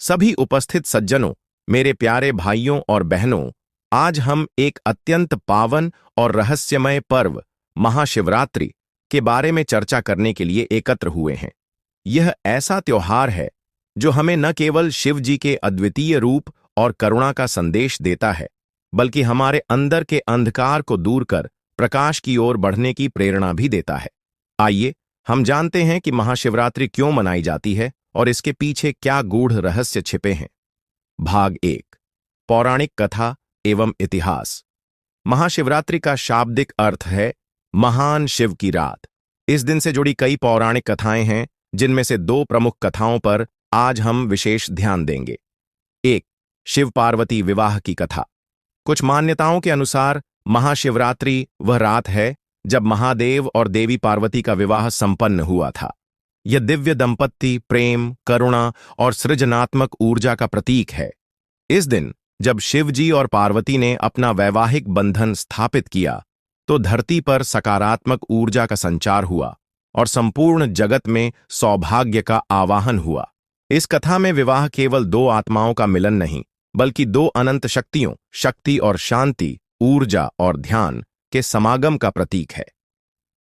सभी उपस्थित सज्जनों, मेरे प्यारे भाइयों और बहनों, आज हम एक अत्यंत पावन और रहस्यमय पर्व महाशिवरात्रि के बारे में चर्चा करने के लिए एकत्र हुए हैं। यह ऐसा त्योहार है जो हमें न केवल शिव जी के अद्वितीय रूप और करुणा का संदेश देता है, बल्कि हमारे अंदर के अंधकार को दूर कर प्रकाश की ओर बढ़ने की प्रेरणा भी देता है। आइए हम जानते हैं कि महाशिवरात्रि क्यों मनाई जाती है और इसके पीछे क्या गूढ़ रहस्य छिपे हैं। भाग 1, पौराणिक कथा एवं इतिहास। महाशिवरात्रि का शाब्दिक अर्थ है महान शिव की रात। इस दिन से जुड़ी कई पौराणिक कथाएं हैं, जिनमें से 2 प्रमुख कथाओं पर आज हम विशेष ध्यान देंगे। 1, शिव पार्वती विवाह की कथा। कुछ मान्यताओं के अनुसार महाशिवरात्रि वह रात है जब महादेव और देवी पार्वती का विवाह संपन्न हुआ था। यह दिव्य दंपत्ति प्रेम, करुणा और सृजनात्मक ऊर्जा का प्रतीक है। इस दिन जब शिव जी और पार्वती ने अपना वैवाहिक बंधन स्थापित किया, तो धरती पर सकारात्मक ऊर्जा का संचार हुआ और संपूर्ण जगत में सौभाग्य का आवाहन हुआ। इस कथा में विवाह केवल 2 आत्माओं का मिलन नहीं, बल्कि 2 अनंत शक्तियों, शक्ति और शांति, ऊर्जा और ध्यान के समागम का प्रतीक है।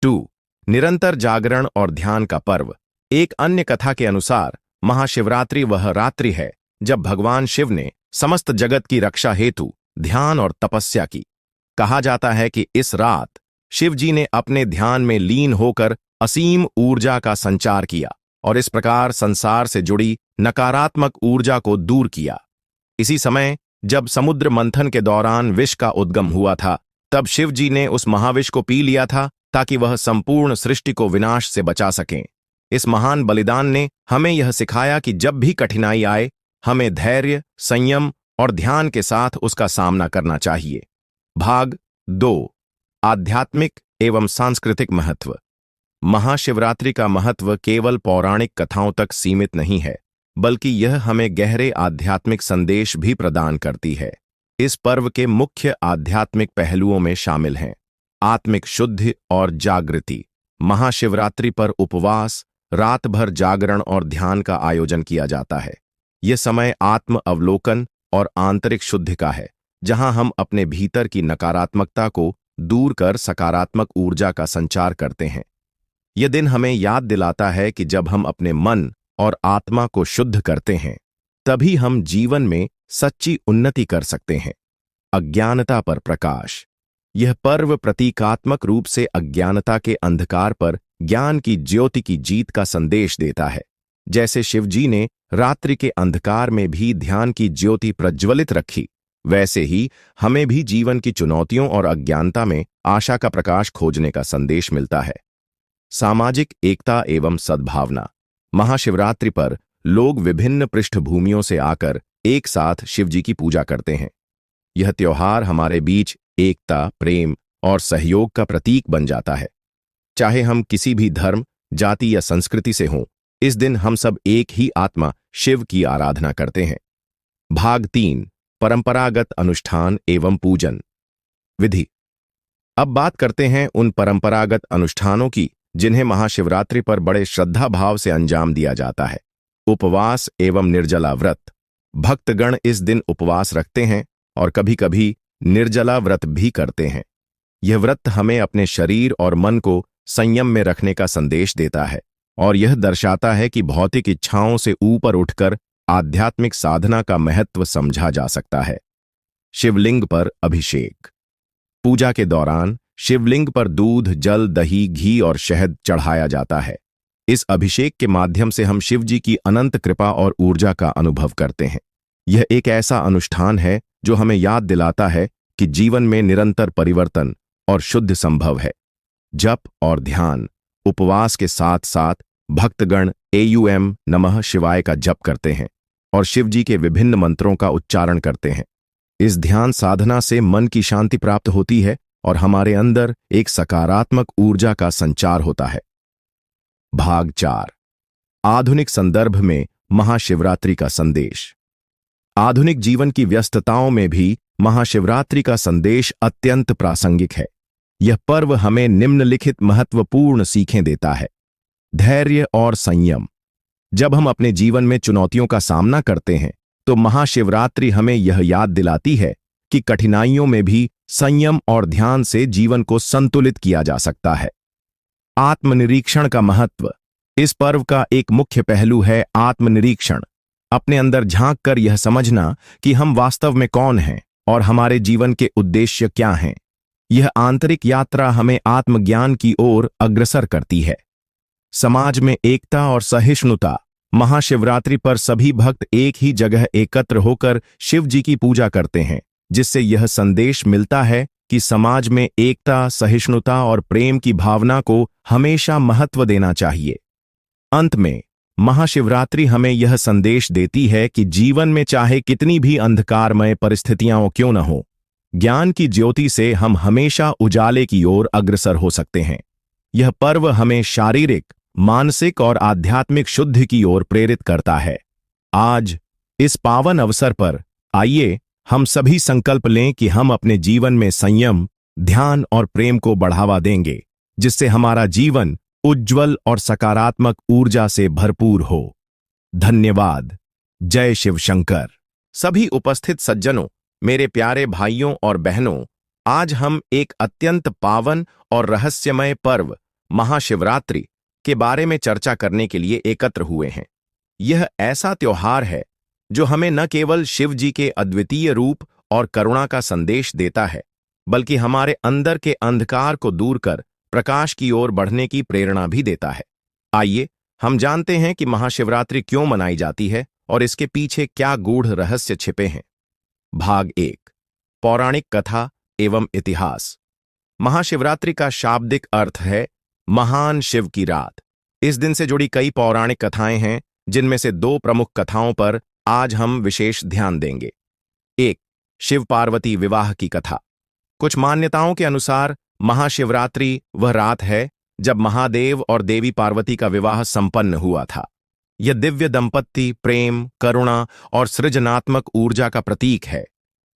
2, निरंतर जागरण और ध्यान का पर्व। एक अन्य कथा के अनुसार महाशिवरात्रि वह रात्रि है जब भगवान शिव ने समस्त जगत की रक्षा हेतु ध्यान और तपस्या की। कहा जाता है कि इस रात शिव जी ने अपने ध्यान में लीन होकर असीम ऊर्जा का संचार किया और इस प्रकार संसार से जुड़ी नकारात्मक ऊर्जा को दूर किया। इसी समय जब समुद्र मंथन के दौरान विष का उद्गम हुआ था, तब शिव जी ने उस महाविष को पी लिया था ताकि वह संपूर्ण सृष्टि को विनाश से बचा सकें। इस महान बलिदान ने हमें यह सिखाया कि जब भी कठिनाई आए, हमें धैर्य, संयम और ध्यान के साथ उसका सामना करना चाहिए। भाग 2, आध्यात्मिक एवं सांस्कृतिक महत्व। महाशिवरात्रि का महत्व केवल पौराणिक कथाओं तक सीमित नहीं है, बल्कि यह हमें गहरे आध्यात्मिक संदेश भी प्रदान करती है। इस पर्व के मुख्य आध्यात्मिक पहलुओं में शामिल हैं आत्मिक शुद्धि और जागृति। महाशिवरात्रि पर उपवास, रात भर जागरण और ध्यान का आयोजन किया जाता है। यह समय आत्म अवलोकन और आंतरिक शुद्धि का है, जहां हम अपने भीतर की नकारात्मकता को दूर कर सकारात्मक ऊर्जा का संचार करते हैं। यह दिन हमें याद दिलाता है कि जब हम अपने मन और आत्मा को शुद्ध करते हैं, तभी हम जीवन में सच्ची उन्नति कर सकते हैं। अज्ञानता पर प्रकाश। यह पर्व प्रतीकात्मक रूप से अज्ञानता के अंधकार पर ज्ञान की ज्योति की जीत का संदेश देता है। जैसे शिव जी ने रात्रि के अंधकार में भी ध्यान की ज्योति प्रज्वलित रखी, वैसे ही हमें भी जीवन की चुनौतियों और अज्ञानता में आशा का प्रकाश खोजने का संदेश मिलता है। सामाजिक एकता एवं सद्भावना। महाशिवरात्रि पर लोग विभिन्न पृष्ठभूमियों से आकर एक साथ शिव जी की पूजा करते हैं। यह त्योहार हमारे बीच एकता, प्रेम और सहयोग का प्रतीक बन जाता है। चाहे हम किसी भी धर्म, जाति या संस्कृति से हों, इस दिन हम सब एक ही आत्मा शिव की आराधना करते हैं। भाग 3, परंपरागत अनुष्ठान एवं पूजन विधि। अब बात करते हैं उन परंपरागत अनुष्ठानों की जिन्हें महाशिवरात्रि पर बड़े श्रद्धा भाव से अंजाम दिया जाता है। उपवास एवं निर्जला व्रत। भक्तगण इस दिन उपवास रखते हैं और कभी-कभी निर्जला व्रत भी करते हैं। यह व्रत हमें अपने शरीर और मन को संयम में रखने का संदेश देता है और यह दर्शाता है कि भौतिक इच्छाओं से ऊपर उठकर आध्यात्मिक साधना का महत्व समझा जा सकता है। शिवलिंग पर अभिषेक। पूजा के दौरान शिवलिंग पर दूध, जल, दही, घी और शहद चढ़ाया जाता है। इस अभिषेक के माध्यम से हम शिव जी की अनंत कृपा और ऊर्जा का अनुभव करते हैं। यह एक ऐसा अनुष्ठान है जो हमें याद दिलाता है कि जीवन में निरंतर परिवर्तन और शुद्ध संभव है। जप और ध्यान। उपवास के साथ साथ भक्तगण एयूएम नमः शिवाय का जप करते हैं और शिव जी के विभिन्न मंत्रों का उच्चारण करते हैं। इस ध्यान साधना से मन की शांति प्राप्त होती है और हमारे अंदर एक सकारात्मक ऊर्जा का संचार होता है। भाग 4, आधुनिक संदर्भ में महाशिवरात्रि का संदेश। आधुनिक जीवन की व्यस्तताओं में भी महाशिवरात्रि का संदेश अत्यंत प्रासंगिक है। यह पर्व हमें निम्नलिखित महत्वपूर्ण सीखें देता है। धैर्य और संयम। जब हम अपने जीवन में चुनौतियों का सामना करते हैं तो महाशिवरात्रि हमें यह याद दिलाती है कि कठिनाइयों में भी संयम और ध्यान से जीवन को संतुलित किया जा सकता है। आत्मनिरीक्षण का महत्व। इस पर्व का एक मुख्य पहलू है आत्मनिरीक्षण। अपने अंदर झांक कर यह समझना कि हम वास्तव में कौन हैं और हमारे जीवन के उद्देश्य क्या हैं। यह आंतरिक यात्रा हमें आत्मज्ञान की ओर अग्रसर करती है। समाज में एकता और सहिष्णुता। महाशिवरात्रि पर सभी भक्त एक ही जगह एकत्र होकर शिव जी की पूजा करते हैं, जिससे यह संदेश मिलता है कि समाज में एकता, सहिष्णुता और प्रेम की भावना को हमेशा महत्व देना चाहिए। अंत में महाशिवरात्रि हमें यह संदेश देती है कि जीवन में चाहे कितनी भी अंधकारमय परिस्थितियां क्यों न हो, ज्ञान की ज्योति से हम हमेशा उजाले की ओर अग्रसर हो सकते हैं। यह पर्व हमें शारीरिक, मानसिक और आध्यात्मिक शुद्धि की ओर प्रेरित करता है। आज इस पावन अवसर पर आइए हम सभी संकल्प लें कि हम अपने जीवन में संयम, ध्यान और प्रेम को बढ़ावा देंगे, जिससे हमारा जीवन उज्ज्वल और सकारात्मक ऊर्जा से भरपूर हो। धन्यवाद। जय शिव शंकर। सभी उपस्थित सज्जनों, मेरे प्यारे भाइयों और बहनों, आज हम एक अत्यंत पावन और रहस्यमय पर्व महाशिवरात्रि के बारे में चर्चा करने के लिए एकत्र हुए हैं। यह ऐसा त्योहार है जो हमें न केवल शिव जी के अद्वितीय रूप और करुणा का संदेश देता है, बल्कि हमारे अंदर के अंधकार को दूर कर प्रकाश की ओर बढ़ने की प्रेरणा भी देता है। आइए हम जानते हैं कि महाशिवरात्रि क्यों मनाई जाती है और इसके पीछे क्या गूढ़ रहस्य छिपे हैं। भाग 1। पौराणिक कथा एवं इतिहास। महाशिवरात्रि का शाब्दिक अर्थ है महान शिव की रात। इस दिन से जुड़ी कई पौराणिक कथाएं हैं, जिनमें से 2 प्रमुख कथाओं पर आज हम विशेष ध्यान देंगे। 1। शिव पार्वती विवाह की कथा। कुछ मान्यताओं के अनुसार महाशिवरात्रि वह रात है जब महादेव और देवी पार्वती का विवाह संपन्न हुआ था। यह दिव्य दंपत्ति प्रेम, करुणा और सृजनात्मक ऊर्जा का प्रतीक है।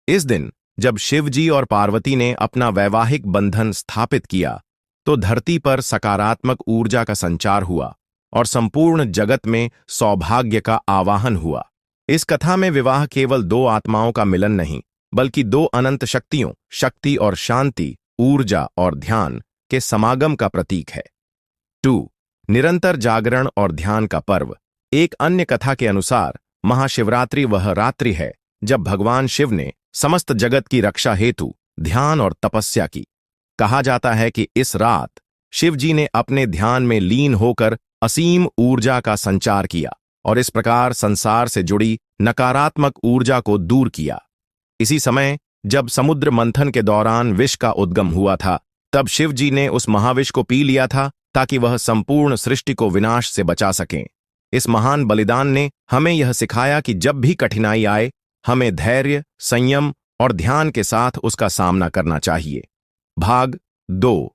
इस दिन जब शिव जी और पार्वती ने अपना वैवाहिक बंधन स्थापित किया, तो धरती पर सकारात्मक ऊर्जा का संचार हुआ और संपूर्ण जगत में सौभाग्य का आवाहन हुआ। इस कथा में विवाह केवल 2 आत्माओं का मिलन नहीं, बल्कि 2 अनंत शक्तियों, शक्ति और शांति, ऊर्जा और ध्यान के समागम का प्रतीक है। 2. निरंतर जागरण और ध्यान का पर्व। एक अन्य कथा के अनुसार महाशिवरात्रि वह रात्रि है जब भगवान शिव ने समस्त जगत की रक्षा हेतु ध्यान और तपस्या की। कहा जाता है कि इस रात शिव जी ने अपने ध्यान में लीन होकर असीम ऊर्जा का संचार किया और इस प्रकार संसार से जुड़ी नकारात्मक ऊर्जा को दूर किया। इसी समय जब समुद्र मंथन के दौरान विष का उद्गम हुआ था, तब शिव जी ने उस महाविष को पी लिया था ताकि वह संपूर्ण सृष्टि को विनाश से बचा सकें। इस महान बलिदान ने हमें यह सिखाया कि जब भी कठिनाई आए, हमें धैर्य, संयम और ध्यान के साथ उसका सामना करना चाहिए। भाग 2।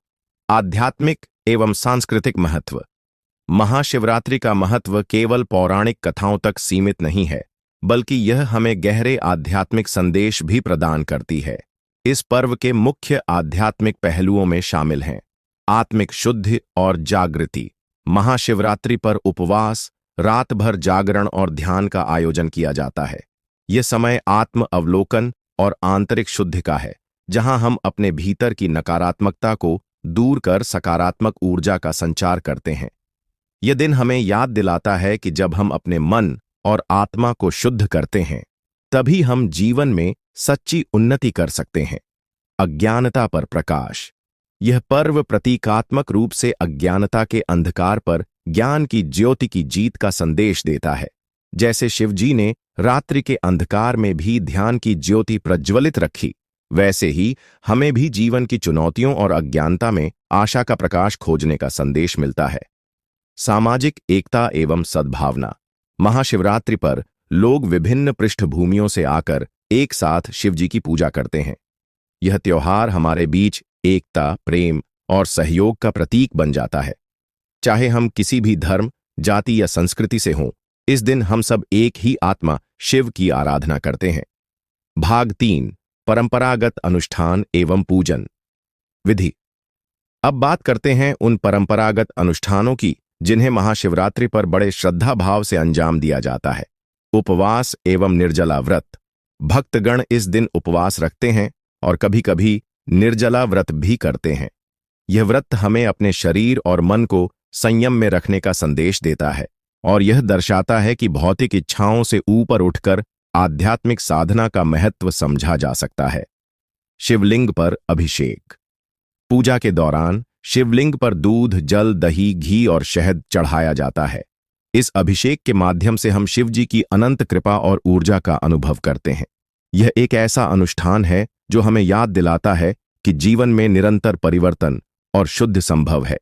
आध्यात्मिक एवं सांस्कृतिक महत्व। महाशिवरात्रि का महत्व केवल पौराणिक कथाओं तक सीमित नहीं है, बल्कि यह हमें गहरे आध्यात्मिक संदेश भी प्रदान करती है। इस पर्व के मुख्य आध्यात्मिक पहलुओं में शामिल हैं आत्मिक शुद्धि और जागृति। महाशिवरात्रि पर उपवास, रात भर जागरण और ध्यान का आयोजन किया जाता है। यह समय आत्म अवलोकन और आंतरिक शुद्धि का है, जहां हम अपने भीतर की नकारात्मकता को दूर कर सकारात्मक ऊर्जा का संचार करते हैं। यह दिन हमें याद दिलाता है कि जब हम अपने मन और आत्मा को शुद्ध करते हैं, तभी हम जीवन में सच्ची उन्नति कर सकते हैं। अज्ञानता पर प्रकाश। यह पर्व प्रतीकात्मक रूप से अज्ञानता के अंधकार पर ज्ञान की ज्योति की जीत का संदेश देता है। जैसे शिव जी ने रात्रि के अंधकार में भी ध्यान की ज्योति प्रज्वलित रखी, वैसे ही हमें भी जीवन की चुनौतियों और अज्ञानता में आशा का प्रकाश खोजने का संदेश मिलता है। सामाजिक एकता एवं सद्भावना। महाशिवरात्रि पर लोग विभिन्न पृष्ठभूमियों से आकर एक साथ शिव जी की पूजा करते हैं। यह त्योहार हमारे बीच एकता, प्रेम और सहयोग का प्रतीक बन जाता है। चाहे हम किसी भी धर्म, जाति या संस्कृति से हों, इस दिन हम सब एक ही आत्मा शिव की आराधना करते हैं। भाग 3। परंपरागत अनुष्ठान एवं पूजन विधि। अब बात करते हैं उन परंपरागत अनुष्ठानों की जिन्हें महाशिवरात्रि पर बड़े श्रद्धा भाव से अंजाम दिया जाता है। उपवास एवं निर्जला व्रत। भक्तगण इस दिन उपवास रखते हैं और कभी-कभी निर्जला व्रत भी करते हैं। यह व्रत हमें अपने शरीर और मन को संयम में रखने का संदेश देता है और यह दर्शाता है कि भौतिक इच्छाओं से ऊपर उठकर आध्यात्मिक साधना का महत्व समझा जा सकता है। शिवलिंग पर अभिषेक। पूजा के दौरान शिवलिंग पर दूध, जल, दही, घी और शहद चढ़ाया जाता है। इस अभिषेक के माध्यम से हम शिव जी की अनंत कृपा और ऊर्जा का अनुभव करते हैं। यह एक ऐसा अनुष्ठान है जो हमें याद दिलाता है कि जीवन में निरंतर परिवर्तन और शुद्ध संभव है।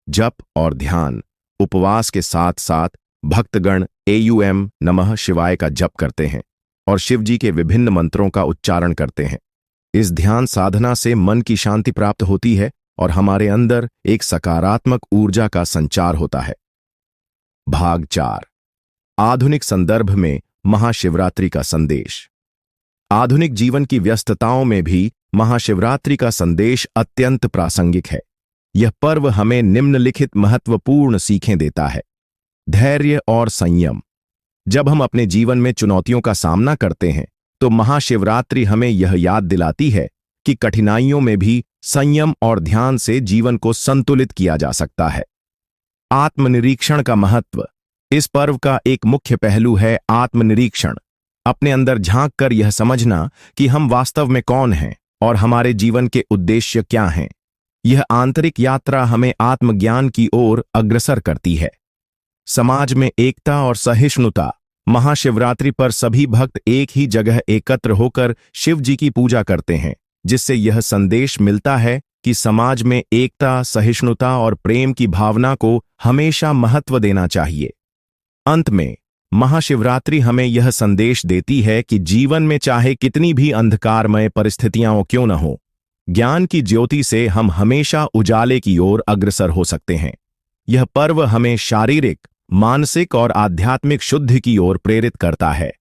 जप और ध्यान। उपवास के साथ साथ भक्तगण एयूएम नमः शिवाय का जप करते हैं और शिव जी के विभिन्न मंत्रों का उच्चारण करते हैं। इस ध्यान साधना से मन की शांति प्राप्त होती है और हमारे अंदर एक सकारात्मक ऊर्जा का संचार होता है। भाग 4। आधुनिक संदर्भ में महाशिवरात्रि का संदेश। आधुनिक जीवन की व्यस्तताओं में भी महाशिवरात्रि का संदेश अत्यंत प्रासंगिक है। यह पर्व हमें निम्नलिखित महत्वपूर्ण सीखें देता है। धैर्य और संयम। जब हम अपने जीवन में चुनौतियों का सामना करते हैं तो महाशिवरात्रि हमें यह याद दिलाती है कि कठिनाइयों में भी संयम और ध्यान से जीवन को संतुलित किया जा सकता है। आत्मनिरीक्षण का महत्व। इस पर्व का एक मुख्य पहलू है आत्मनिरीक्षण। अपने अंदर झांक कर यह समझना कि हम वास्तव में कौन हैं और हमारे जीवन के उद्देश्य क्या हैं। यह आंतरिक यात्रा हमें आत्मज्ञान की ओर अग्रसर करती है। समाज में एकता और सहिष्णुता। महाशिवरात्रि पर सभी भक्त एक ही जगह एकत्र होकर शिव जी की पूजा करते हैं, जिससे यह संदेश मिलता है कि समाज में एकता, सहिष्णुता और प्रेम की भावना को हमेशा महत्व देना चाहिए। अंत में महाशिवरात्रि हमें यह संदेश देती है कि जीवन में चाहे कितनी भी अंधकारमय परिस्थितियां क्यों न हो, ज्ञान की ज्योति से हम हमेशा उजाले की ओर अग्रसर हो सकते हैं। यह पर्व हमें शारीरिक, मानसिक और आध्यात्मिक शुद्धि की ओर प्रेरित करता है।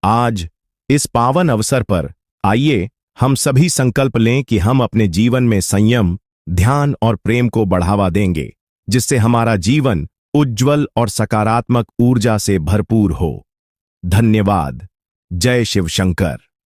आज इस पावन अवसर पर आइए हम सभी संकल्प लें कि हम अपने जीवन में संयम, ध्यान और प्रेम को बढ़ावा देंगे, जिससे हमारा जीवन उज्ज्वल और सकारात्मक ऊर्जा से भरपूर हो। धन्यवाद। जय शिव शंकर।